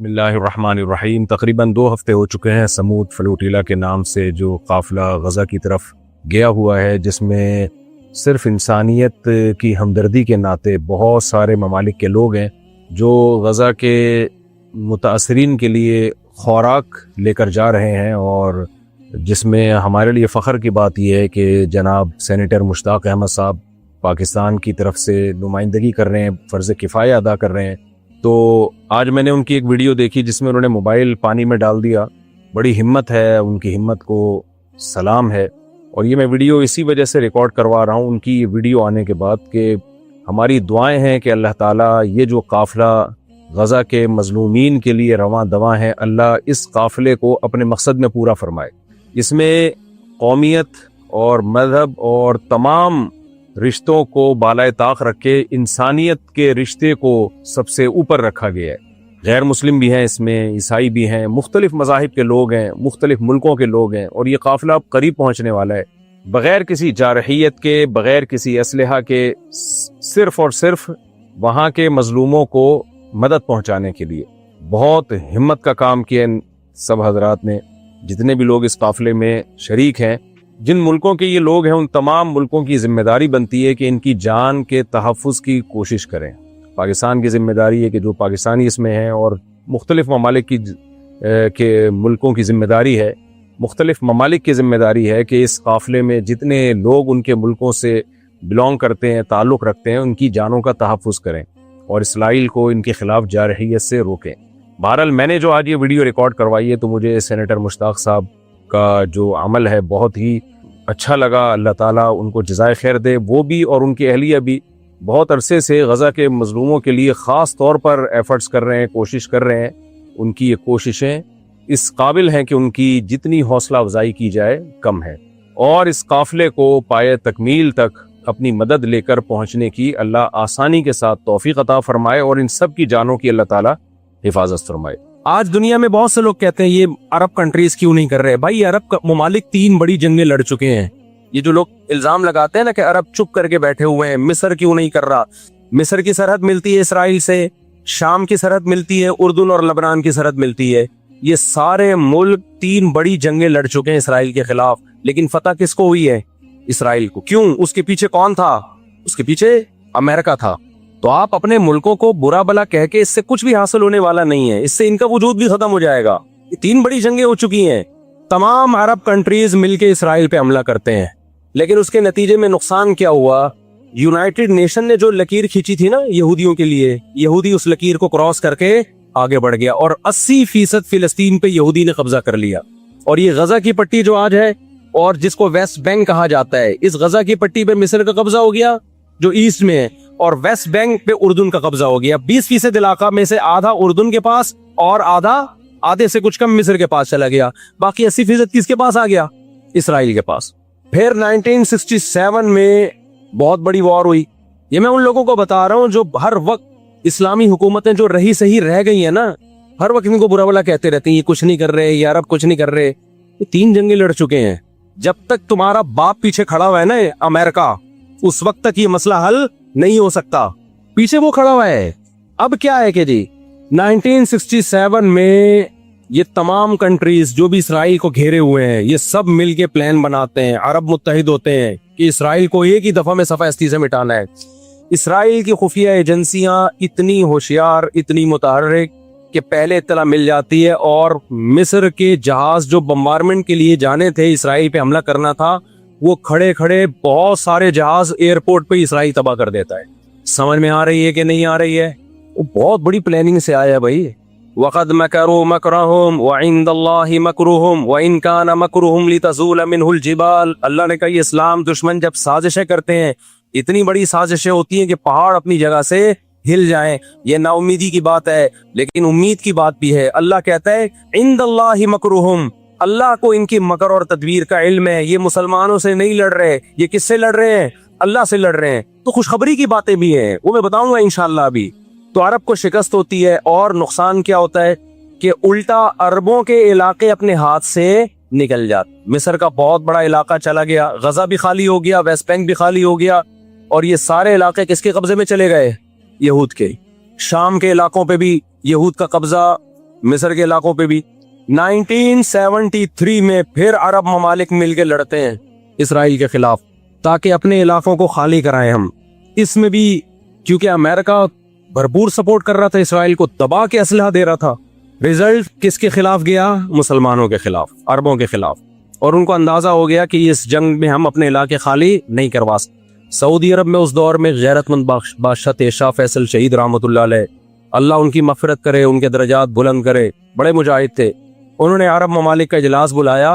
بسم اللہ الرحمن الرحیم۔ تقریباً 2 ہفتے ہو چکے ہیں سمود فلوٹیلا کے نام سے جو قافلہ غزہ کی طرف گیا ہوا ہے، جس میں صرف انسانیت کی ہمدردی کے ناطے بہت سارے ممالک کے لوگ ہیں جو غزہ کے متاثرین کے لیے خوراک لے کر جا رہے ہیں، اور جس میں ہمارے لیے فخر کی بات یہ ہے کہ جناب سینیٹر مشتاق احمد صاحب پاکستان کی طرف سے نمائندگی کر رہے ہیں، فرض کفایہ ادا کر رہے ہیں۔ تو آج میں نے ان کی ایک ویڈیو دیکھی جس میں انہوں نے موبائل پانی میں ڈال دیا۔ بڑی ہمت ہے، ان کی ہمت کو سلام ہے، اور یہ میں ویڈیو اسی وجہ سے ریکارڈ کروا رہا ہوں ان کی ویڈیو آنے کے بعد کہ ہماری دعائیں ہیں کہ اللہ تعالیٰ یہ جو قافلہ غزہ کے مظلومین کے لیے رواں دواں ہے، اللہ اس قافلے کو اپنے مقصد میں پورا فرمائے۔ اس میں قومیت اور مذہب اور تمام رشتوں کو بالائے طاق رکھ کے انسانیت کے رشتے کو سب سے اوپر رکھا گیا ہے۔ غیر مسلم بھی ہیں، اس میں عیسائی بھی ہیں، مختلف مذاہب کے لوگ ہیں، مختلف ملکوں کے لوگ ہیں، اور یہ قافلہ اب قریب پہنچنے والا ہے، بغیر کسی جارحیت کے، بغیر کسی اسلحہ کے، صرف اور صرف وہاں کے مظلوموں کو مدد پہنچانے کے لیے۔ بہت ہمت کا کام کیا ان سب حضرات نے، جتنے بھی لوگ اس قافلے میں شریک ہیں۔ جن ملکوں کے یہ لوگ ہیں ان تمام ملکوں کی ذمہ داری بنتی ہے کہ ان کی جان کے تحفظ کی کوشش کریں۔ پاکستان کی ذمہ داری ہے کہ جو پاکستانی اس میں ہیں، اور مختلف ممالک کے ملکوں کی ذمہ داری ہے، مختلف ممالک کی ذمہ داری ہے کہ اس قافلے میں جتنے لوگ ان کے ملکوں سے بلونگ کرتے ہیں، تعلق رکھتے ہیں، ان کی جانوں کا تحفظ کریں اور اسرائیل کو ان کے خلاف جارحیت سے روکیں۔ بہرحال میں نے جو آج یہ ویڈیو ریکارڈ کروائی ہے تو مجھے سینیٹر مشتاق صاحب کا جو عمل ہے بہت ہی اچھا لگا۔ اللہ تعالیٰ ان کو جزائے خیر دے، وہ بھی اور ان کی اہلیہ بھی بہت عرصے سے غزہ کے مظلوموں کے لیے خاص طور پر ایفرٹس کر رہے ہیں، کوشش کر رہے ہیں۔ ان کی یہ کوششیں اس قابل ہیں کہ ان کی جتنی حوصلہ افزائی کی جائے کم ہے، اور اس قافلے کو پائے تکمیل تک اپنی مدد لے کر پہنچنے کی اللہ آسانی کے ساتھ توفیق عطا فرمائے، اور ان سب کی جانوں کی اللہ تعالیٰ حفاظت فرمائے۔ آج دنیا میں بہت سے لوگ کہتے ہیں یہ عرب کنٹریز کیوں نہیں کر رہے؟ بھائی عرب ممالک 3 بڑی جنگیں لڑ چکے ہیں۔ یہ جو لوگ الزام لگاتے ہیں نا کہ عرب چپ کر کے بیٹھے ہوئے ہیں، مصر کیوں نہیں کر رہا؟ مصر کی سرحد ملتی ہے اسرائیل سے، شام کی سرحد ملتی ہے، اردن اور لبنان کی سرحد ملتی ہے۔ یہ سارے ملک 3 بڑی جنگیں لڑ چکے ہیں اسرائیل کے خلاف، لیکن فتح کس کو ہوئی ہے؟ اسرائیل کو۔ کیوں؟ اس کے پیچھے کون تھا؟ اس کے پیچھے امریکہ تھا۔ تو آپ اپنے ملکوں کو برا بلا کہہ کے اس سے کچھ بھی حاصل ہونے والا نہیں ہے، اس سے ان کا وجود بھی ختم ہو جائے گا۔ یہ 3 بڑی جنگیں ہو چکی ہیں، تمام عرب کنٹریز مل کے اسرائیل پہ حملہ کرتے ہیں، لیکن اس کے نتیجے میں نقصان کیا ہوا؟ یونائٹڈ نیشن نے جو لکیر کھینچی تھی نا یہودیوں کے لیے، یہودی اس لکیر کو کراس کر کے آگے بڑھ گیا، اور 80% فلسطین پہ یہودی نے قبضہ کر لیا۔ اور یہ غزہ کی پٹی جو آج ہے، اور جس کو ویسٹ بینک کہا جاتا ہے، اس غزہ کی پٹی پہ مصر کا قبضہ ہو گیا جو ایسٹ میں ہے، اور ویسٹ بینک پہ اردن کا قبضہ ہو گیا۔ 20% علاقہ میں سے آدھا اردن کے پاس اور آدھے سے کچھ کم مصر کے پاس چلا گیا، باقی 80% کس کے پاس آ گیا؟ اسرائیل کے پاس۔ پھر 1967 میں بہت بڑی وار ہوئی۔ یہ میں ان لوگوں کو بتا رہا ہوں جو ہر وقت اسلامی حکومتیں جو رہی صحیح رہ گئی ہیں نا، ہر وقت ان کو برا بلا کہتے رہتے ہیں، یہ کچھ نہیں کر رہے، یہ عرب کچھ نہیں کر رہے۔ یہ 3 جنگیں لڑ چکے ہیں۔ جب تک تمہارا باپ پیچھے کھڑا ہوا ہے نا امریکہ، اس وقت تک یہ مسئلہ حل نہیں ہو سکتا۔ پیچھے وہ کھڑا ہوا ہے۔ اب کیا ہے کہ جی 1967 میں یہ تمام کنٹریز جو بھی اسرائیل کو گھیرے ہوئے ہیں، یہ سب مل کے پلان بناتے ہیں، عرب متحد ہوتے ہیں کہ اسرائیل کو ایک ہی دفعہ میں صفحہ ہستی سے مٹانا ہے۔ اسرائیل کی خفیہ ایجنسیاں اتنی ہوشیار، اتنی متحرک کہ پہلے اطلاع مل جاتی ہے، اور مصر کے جہاز جو بمبارمنٹ کے لیے جانے تھے، اسرائیل پہ حملہ کرنا تھا، وہ کھڑے کھڑے بہت سارے جہاز ایئرپورٹ پہ اسرائیل تباہ کر دیتا ہے۔ سمجھ میں آ رہی ہے کہ نہیں آ رہی ہے؟ وہ بہت بڑی پلاننگ سے آیا ہے بھائی۔ وَقَدْ مَكَرُوا مَكْرَهُمْ وَعِنْدَ اللَّهِ مَكْرُهُمْ وَإِنْ كَانَ مَكْرُهُمْ لِتَزُولَ مِنْهُ الْجِبَالُ۔ اللہ نے کہا یہ اسلام دشمن جب سازشیں کرتے ہیں، اتنی بڑی سازشیں ہوتی ہیں کہ پہاڑ اپنی جگہ سے ہل جائیں۔ یہ نا امیدی کی بات ہے، لیکن امید کی بات بھی ہے۔ اللہ کہتا ہے عند اللہ مکرہم، اللہ کو ان کی مکر اور تدبیر کا علم ہے۔ یہ مسلمانوں سے نہیں لڑ رہے، یہ کس سے لڑ رہے ہیں؟ اللہ سے لڑ رہے ہیں۔ تو خوشخبری کی باتیں بھی ہیں، وہ میں بتاؤں گا انشاءاللہ ابھی۔ تو عرب کو شکست ہوتی ہے، اور نقصان کیا ہوتا ہے کہ الٹا عربوں کے علاقے اپنے ہاتھ سے نکل جاتے۔ مصر کا بہت بڑا علاقہ چلا گیا، غزہ بھی خالی ہو گیا، ویسٹ بینک بھی خالی ہو گیا، اور یہ سارے علاقے کس کے قبضے میں چلے گئے؟ یہود کے۔ شام کے علاقوں پہ بھی یہود کا قبضہ مصر کے علاقوں پہ بھی 1973 میں پھر عرب ممالک مل کے لڑتے ہیں اسرائیل کے خلاف تاکہ اپنے علاقوں کو خالی کرائیں ہم. اس میں بھی کیونکہ امریکہ بھرپور سپورٹ کر رہا تھا اسرائیل کو, دبا کے اسلحہ دے رہا تھا. رزلٹ کس کے خلاف گیا؟ مسلمانوں کے خلاف, عربوں کے خلاف. اور ان کو اندازہ ہو گیا کہ اس جنگ میں ہم اپنے علاقے خالی نہیں کروا سکتے. سعودی عرب میں اس دور میں غیرت مند بادشاہ تیشا فیصل شہید رحمۃ اللہ علیہ, اللہ ان کی مغفرت کرے, ان کے درجات بلند کرے, بڑے مجاہد تھے. انہوں نے عرب ممالک کا اجلاس بلایا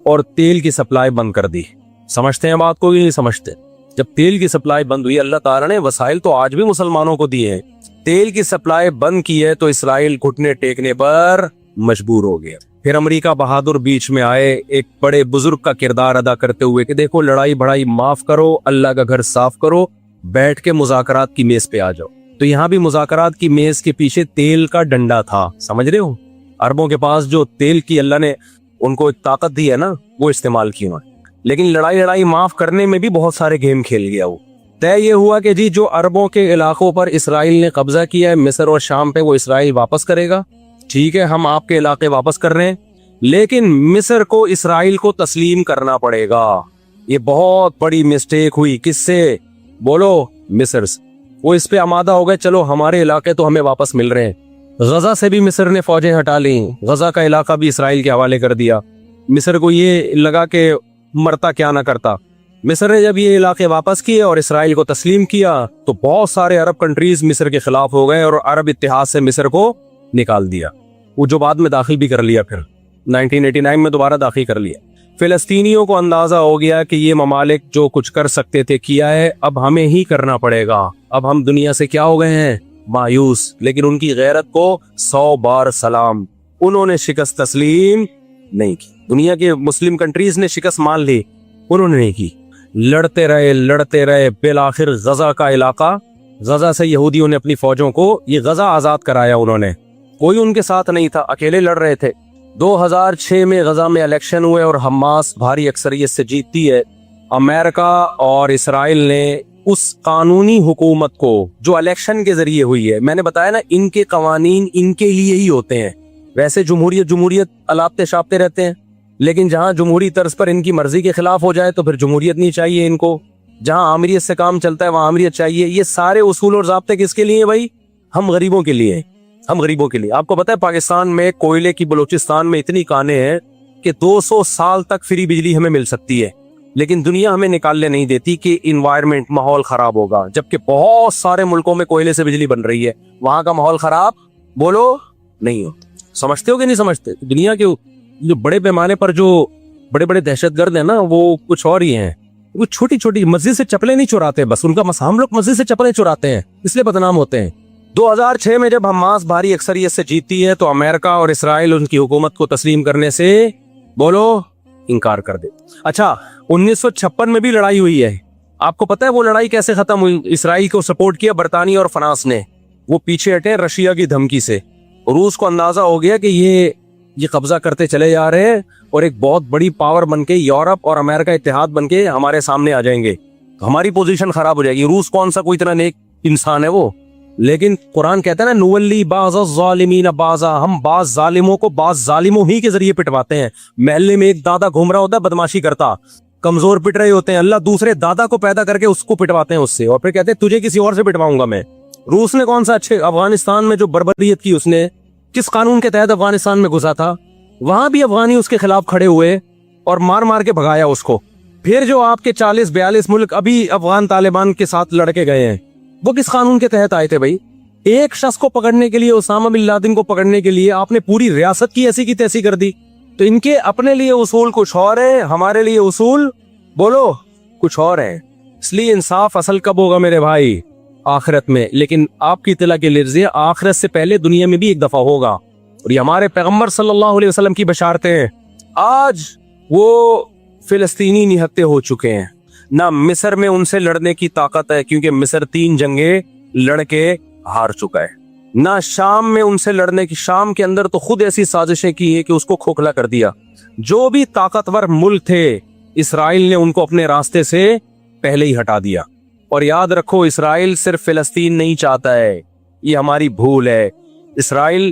اور تیل کی سپلائی بند کر دی. سمجھتے ہیں بات کو کہ نہیں سمجھتے؟ جب تیل کی سپلائی بند ہوئی, اللہ تعالیٰ نے وسائل تو آج بھی مسلمانوں کو دیے ہیں, تیل کی سپلائی بند کی ہے تو اسرائیل گھٹنے ٹیکنے پر مجبور ہو گیا. پھر امریکہ بہادر بیچ میں آئے ایک بڑے بزرگ کا کردار ادا کرتے ہوئے کہ دیکھو لڑائی بڑائی معاف کرو, اللہ کا گھر صاف کرو, بیٹھ کے مذاکرات کی میز پہ آ جاؤ. تو یہاں بھی مذاکرات کی میز کے پیچھے تیل کا ڈنڈا تھا, سمجھ رہے ہو؟ عربوں کے پاس جو تیل کی اللہ نے ان کو ایک طاقت دی ہے نا, وہ استعمال کی انہوں نے. لیکن لڑائی معاف کرنے میں بھی بہت سارے گیم کھیل گیا. وہ طے یہ ہوا کہ جی جو عربوں کے علاقوں پر اسرائیل نے قبضہ کیا ہے مصر اور شام پہ, وہ اسرائیل واپس کرے گا. ٹھیک ہے, ہم آپ کے علاقے واپس کر رہے ہیں, لیکن مصر کو اسرائیل کو تسلیم کرنا پڑے گا. یہ بہت بڑی مسٹیک ہوئی. کس سے؟ بولو, مصر سے. وہ اس پہ آمادہ ہو گئے, چلو ہمارے علاقے تو ہمیں واپس مل رہے ہیں. غزہ سے بھی مصر نے فوجیں ہٹا لیں, غزہ کا علاقہ بھی اسرائیل کے حوالے کر دیا. مصر کو یہ لگا کہ مرتا کیا نہ کرتا. مصر نے جب یہ علاقے واپس کیے اور اسرائیل کو تسلیم کیا تو بہت سارے عرب کنٹریز مصر کے خلاف ہو گئے اور عرب اتحاد سے مصر کو نکال دیا. وہ جو بعد میں داخل بھی کر لیا, پھر 1989 میں دوبارہ داخل کر لیا. فلسطینیوں کو اندازہ ہو گیا کہ یہ ممالک جو کچھ کر سکتے تھے کیا ہے, اب ہمیں ہی کرنا پڑے گا. اب ہم دنیا سے کیا ہو گئے ہیں؟ مایوس. لیکن ان کی غیرت کو 100 بار سلام, انہوں نے شکست تسلیم نہیں کی. دنیا کے مسلم کنٹریز نے شکست مان لی, انہوں نے نہیں کی. لڑتے رہے بالآخر غزہ کا علاقہ, غزہ سے یہودیوں نے اپنی فوجوں کو یہ غزہ آزاد کرایا. انہوں نے, کوئی ان کے ساتھ نہیں تھا, اکیلے لڑ رہے تھے. 2006 میں غزہ میں الیکشن ہوئے اور حماس بھاری اکثریت سے جیتتی ہے. امریکہ اور اسرائیل نے اس قانونی حکومت کو جو الیکشن کے ذریعے ہوئی ہے, میں نے بتایا نا ان کے قوانین ان کے لیے ہی ہوتے ہیں. ویسے جمہوریت الاپتے شاپتے رہتے ہیں, لیکن جہاں جمہوری طرز پر ان کی مرضی کے خلاف ہو جائے تو پھر جمہوریت نہیں چاہیے ان کو. جہاں آمریت سے کام چلتا ہے وہاں آمریت چاہیے. یہ سارے اصول اور ضابطے کس کے لیے ہیں بھائی؟ ہم غریبوں کے لیے, ہم غریبوں کے لیے. آپ کو پتہ ہے پاکستان میں کوئلے کی بلوچستان میں اتنی کانیں ہیں کہ 200 سال تک فری بجلی ہمیں مل سکتی ہے, لیکن دنیا ہمیں نکالنے نہیں دیتی کہ انوائرمنٹ, ماحول خراب ہوگا. جبکہ بہت سارے ملکوں میں کوئلے سے بجلی بن رہی ہے, وہاں کا ماحول خراب بولو نہیں ہو. سمجھتے ہو کہ نہیں سمجھتے؟ دنیا کے جو بڑے پیمانے پر جو بڑے بڑے دہشت گرد ہیں نا, وہ کچھ اور ہی ہیں. وہ چھوٹی چھوٹی مسجد سے چپلیں نہیں چراتے, بس ان کا ہم لوگ مسجد سے چپلیں چراتے ہیں, اس لیے بدنام ہوتے ہیں. 2006 میں جب حماس بھاری اکثریت سے جیتی ہے تو امریکہ اور اسرائیل ان کی حکومت کو تسلیم کرنے سے بولو انکار کر دے. اچھا 1956 میں بھی لڑائی ہوئی ہے. آپ کو پتہ ہے وہ لڑائی کیسے ختم ہوئی؟ اسرائیل کو سپورٹ کیا برطانیہ اور فرانس نے. وہ پیچھے ہٹے رشیا کی دھمکی سے. روس کو اندازہ ہو گیا کہ یہ قبضہ کرتے چلے جا رہے ہیں اور ایک بہت بڑی پاور بن کے یورپ اور امریکہ اتحاد بن کے ہمارے سامنے آ جائیں گے, ہماری پوزیشن خراب ہو جائے گی. روس کون سا کوئی اتنا نیک انسان ہے وہ, لیکن قرآن کہتا ہے نا نولی بعض الظالمین بعضا, ہم بعض ظالموں کو بعض ظالموں ہی کے ذریعے پٹواتے ہیں. محلے میں ایک دادا گھوم رہا ہوتا ہے بدماشی کرتا, کمزور پٹ رہے ہوتے ہیں, اللہ دوسرے دادا کو پیدا کر کے اس کو پٹواتے ہیں اس سے, اور پھر کہتے ہیں تجھے کسی اور سے پٹواؤں گا میں. روس نے کون سا اچھے افغانستان میں جو بربریت کی اس نے کس قانون کے تحت افغانستان میں گھسا تھا, وہاں بھی افغانی اس کے خلاف کھڑے ہوئے اور مار کے بھگایا اس کو. پھر جو آپ کے 40-42 ملک ابھی افغان طالبان کے ساتھ لڑ کے گئے ہیں, وہ کس قانون کے تحت آئے تھے بھائی؟ ایک شخص کو پکڑنے کے لیے, اسامہ بن لادن کو پکڑنے کے لیے آپ نے پوری ریاست کی ایسی کی تیسی کر دی. تو ان کے اپنے لیے اصول کچھ اور ہیں, ہمارے لیے اصول بولو کچھ اور ہیں. اس لیے انصاف اصل کب ہوگا میرے بھائی؟ آخرت میں. لیکن آپ کی اطلاع کے لیے آخرت سے پہلے دنیا میں بھی ایک دفعہ ہوگا, اور یہ ہمارے پیغمبر صلی اللہ علیہ وسلم کی بشارتیں ہیں. آج وہ فلسطینی نہتے ہو چکے ہیں, نہ مصر میں ان سے لڑنے کی طاقت ہے کیونکہ مصر 3 جنگیں لڑ کے ہار چکا ہے, نہ شام میں ان سے لڑنے کی, شام کے اندر تو خود ایسی سازشیں کی ہیں کہ اس کو کھوکھلا کر دیا. جو بھی طاقتور ملک تھے اسرائیل نے ان کو اپنے راستے سے پہلے ہی ہٹا دیا. اور یاد رکھو اسرائیل صرف فلسطین نہیں چاہتا ہے, یہ ہماری بھول ہے. اسرائیل